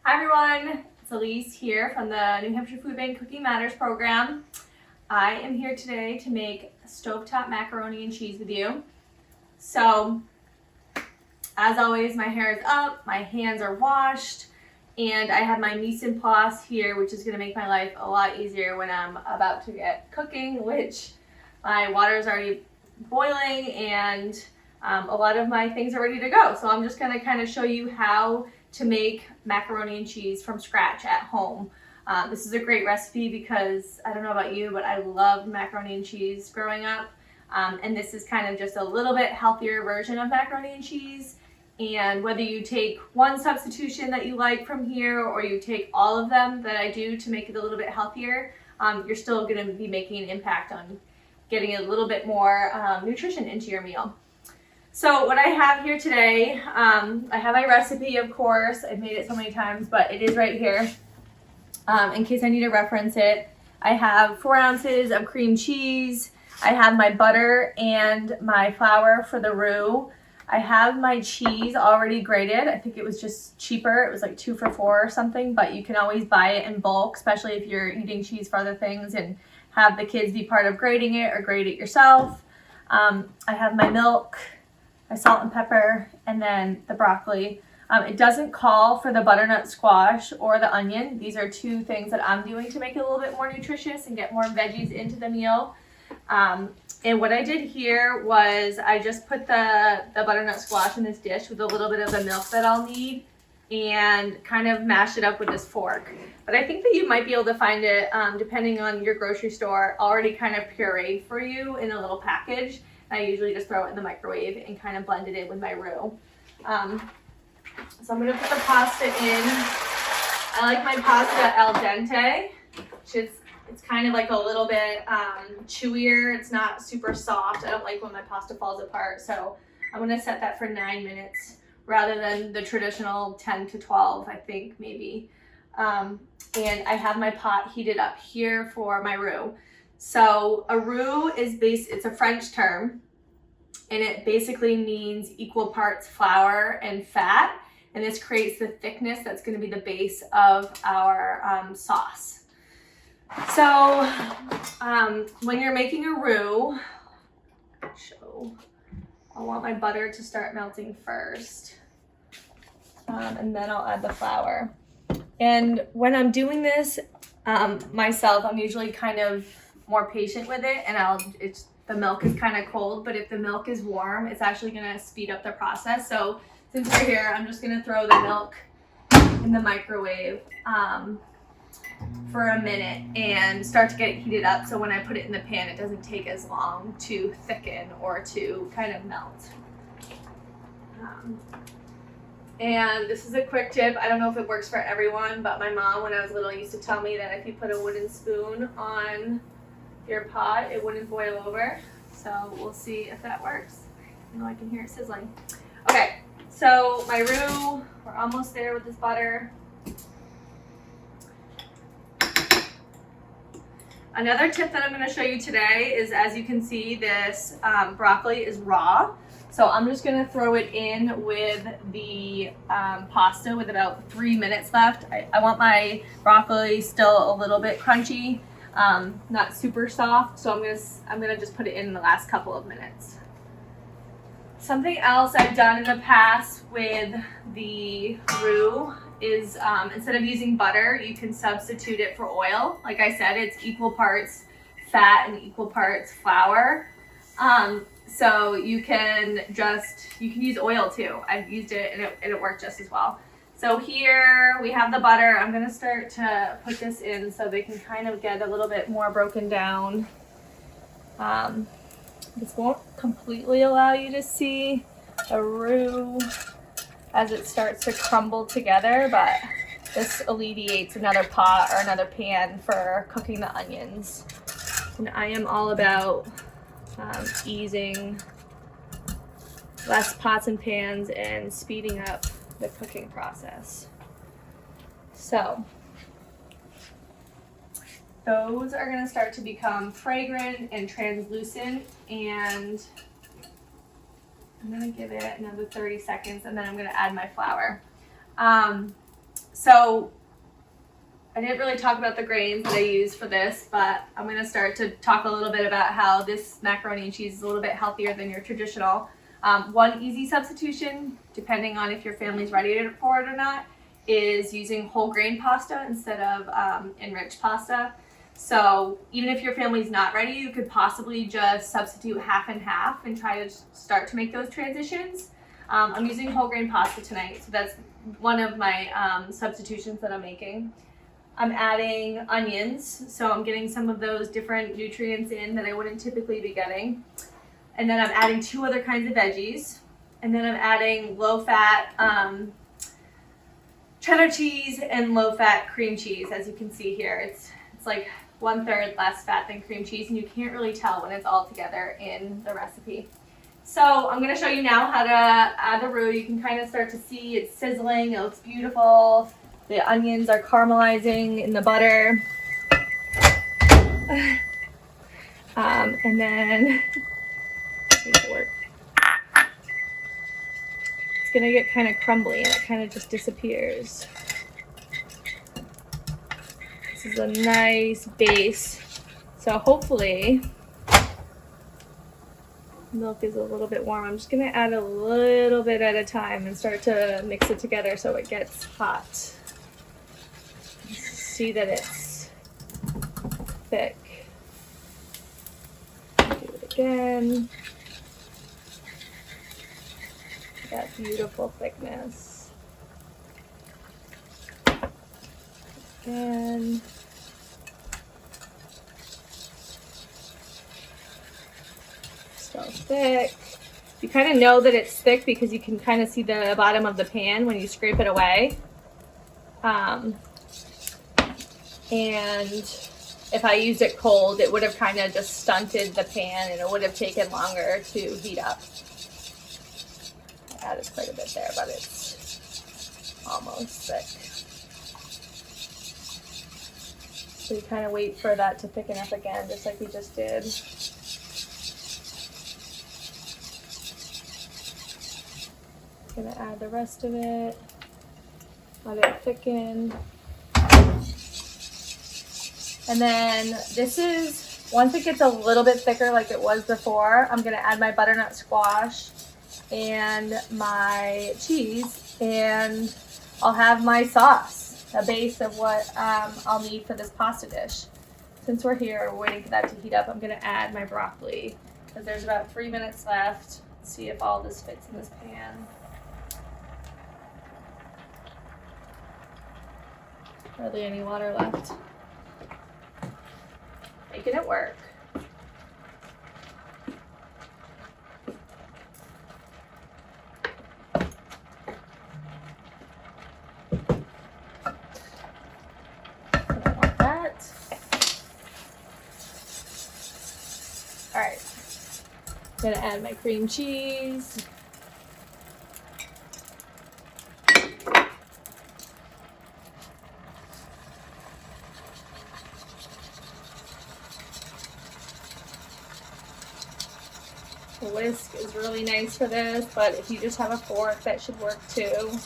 Hi everyone, it's Elise here from the New Hampshire Food Bank Cooking Matters program. I am here today to make stovetop macaroni and cheese with you. So, as always, my hair is up, my hands are washed, and I have my mise en place here, which is going to make my life a lot easier when I'm about to get cooking, which my water is already boiling and a lot of my things are ready to go. So I'm just going to kind of show you how to make macaroni and cheese from scratch at home. This is a great recipe because I don't know about you, but I loved macaroni and cheese growing up. And this is kind of just a little bit healthier version of macaroni and cheese. And whether you take one substitution that you like from here or you take all of them that I do to make it a little bit healthier, you're still going to be making an impact on getting a little bit more nutrition into your meal. So what I have here today, I have my recipe, of course. I've made it so many times, but it is right here in case I need to reference it. I have 4 ounces of cream cheese. I have my butter and my flour for the roux. I have my cheese already grated. I think it was just cheaper. It was like 2 for $4 or something, but you can always buy it in bulk, especially if you're eating cheese for other things and have the kids be part of grating it or grate it yourself. I have my milk, my salt and pepper, and then the broccoli. It doesn't call for the butternut squash or the onion. These are 2 things that I'm doing to make it a little bit more nutritious and get more veggies into the meal. And what I did here was I just put the butternut squash in this dish with a little bit of the milk that I'll need and kind of mash it up with this fork. But I think that you might be able to find it, depending on your grocery store, already kind of pureed for you in a little package. I usually just throw it in the microwave and kind of blend it in with my roux. So I'm going to put the pasta in. I like my pasta al dente, which is it's kind of like a little bit chewier. It's not super soft. I don't like when my pasta falls apart. So I'm going to set that for 9 minutes rather than the traditional 10 to 12, I think maybe. And I have my pot heated up here for my roux. So a roux is it's a French term, and it basically means equal parts flour and fat. And this creates the thickness that's going to be the base of our sauce. So when you're making a roux, I want my butter to start melting first, and then I'll add the flour. And when I'm doing this myself, I'm usually kind of more patient with it, and the milk is kind of cold, but if the milk is warm, it's actually going to speed up the process. So since we're here, I'm just going to throw the milk in the microwave for a minute and start to get it heated up, so when I put it in the pan, it doesn't take as long to thicken or to kind of melt. And this is a quick tip. I don't know if it works for everyone, but my mom, when I was little, used to tell me that if you put a wooden spoon on your pot, it wouldn't boil over. So we'll see if that works. I know I can hear it sizzling. Okay, so my roux, we're almost there with this butter. Another tip that I'm going to show you today is, as you can see, this broccoli is raw. So I'm just going to throw it in with the pasta with about 3 minutes left. I want my broccoli still a little bit crunchy, not super soft. So I'm gonna just put it in the last couple of minutes. Something else I've done in the past with the roux is instead of using butter, you can substitute it for oil. Like I said, it's equal parts fat and equal parts flour. So you can use oil too. I've used it and it worked just as well. So here we have the butter. I'm gonna start to put this in so they can kind of get a little bit more broken down. This won't completely allow you to see the roux as it starts to crumble together, but this alleviates another pot or another pan for cooking the onions. And I am all about easing less pots and pans and speeding up the cooking process. So those are going to start to become fragrant and translucent, and I'm going to give it another 30 seconds and then I'm going to add my flour. So I didn't really talk about the grains that I use for this, but I'm going to start to talk a little bit about how this macaroni and cheese is a little bit healthier than your traditional. One easy substitution, depending on if your family's ready for it or not, is using whole grain pasta instead of enriched pasta. So even if your family's not ready, you could possibly just substitute half and half and try to start to make those transitions. I'm using whole grain pasta tonight, so that's one of my substitutions that I'm making. I'm adding onions, so I'm getting some of those different nutrients in that I wouldn't typically be getting. And then I'm adding 2 other kinds of veggies. And then I'm adding low-fat cheddar cheese and low-fat cream cheese, as you can see here. It's like 1/3 less fat than cream cheese, and you can't really tell when it's all together in the recipe. So I'm going to show you now how to add the roux. You can kind of start to see it's sizzling. It looks beautiful. The onions are caramelizing in the butter. And then it's going to get kind of crumbly and it kind of just disappears. This is a nice base. So hopefully milk is a little bit warm. I'm just going to add a little bit at a time and start to mix it together so it gets hot. See that it's thick. Do it again. That beautiful thickness. Again. So thick. You kind of know that it's thick because you can kind of see the bottom of the pan when you scrape it away. And if I used it cold, it would have kind of just stunted the pan and it would have taken longer to heat up. I added quite a bit there, but it's almost thick. So you kind of wait for that to thicken up again, just like we just did. Gonna add the rest of it, let it thicken. And then this is, once it gets a little bit thicker like it was before, I'm gonna add my butternut squash and my cheese, and I'll have my sauce, a base of what I'll need for this pasta dish. Since we're here, we're waiting for that to heat up, I'm gonna add my broccoli, because there's about 3 minutes left. Let's see if all this fits in this pan. Hardly any water left. Making it work. I don't want that. All right. I'm gonna add my cream cheese. The whisk is really nice for this, but if you just have a fork, that should work too.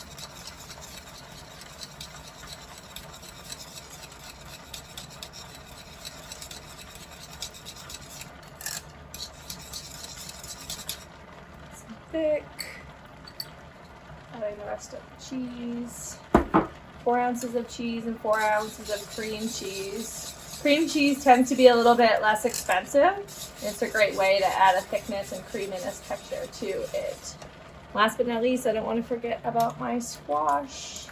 It's thick. Adding the rest of the cheese. 4 ounces of cheese and 4 ounces of cream cheese. Cream cheese tends to be a little bit less expensive. It's a great way to add a thickness and creaminess texture to it. Last but not least, I don't want to forget about my squash.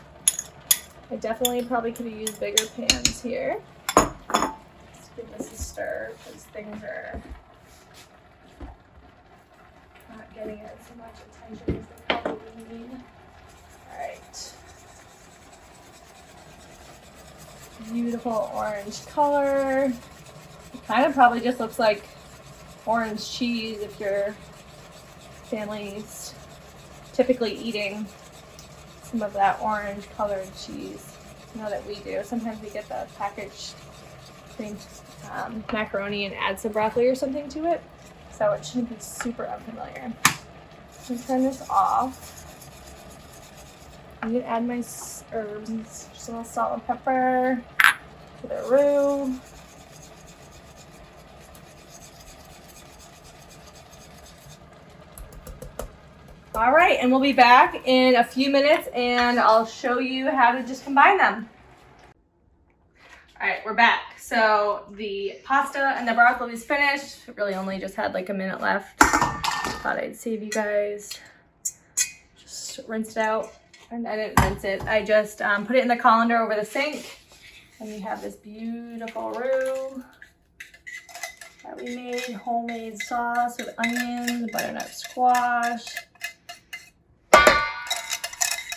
I definitely probably could have used bigger pans here. Let's give this a stir because things are not getting as much attention as they probably need. All right. Beautiful orange color. It kind of probably just looks like orange cheese if your family's typically eating some of that orange colored cheese. I know that we do. Sometimes we get the packaged cream macaroni and add some broccoli or something to it. So it shouldn't be super unfamiliar. Let's turn this off. I'm gonna add my herbs, just a little salt and pepper to the roux. All right, and we'll be back in a few minutes and I'll show you how to just combine them. All right, we're back. So the pasta and the broccoli is finished. It really only just had like a minute left. Thought I'd save you guys. Just rinsed it out. And I didn't rinse it. I just put it in the colander over the sink. And we have this beautiful roux that we made. Homemade sauce with onions, butternut squash.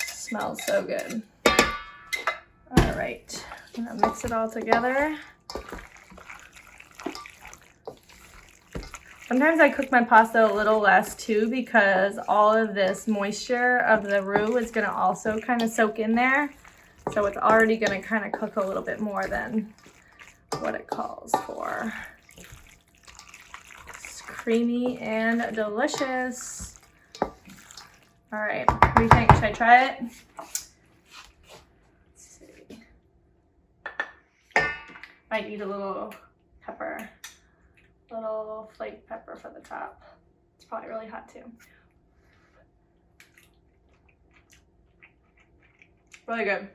Smells so good. All right, I'm gonna mix it all together. Sometimes I cook my pasta a little less too because all of this moisture of the roux is gonna also kind of soak in there. So it's already gonna kind of cook a little bit more than what it calls for. It's creamy and delicious. All right, what do you think? Should I try it? Let's see. Might need a little pepper, little flake pepper for the top. It's probably really hot too. Really good.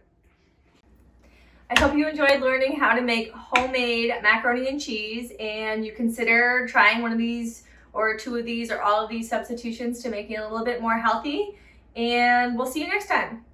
I hope you enjoyed learning how to make homemade macaroni and cheese, and you consider trying one of these or two of these or all of these substitutions to make it a little bit more healthy. And we'll see you next time.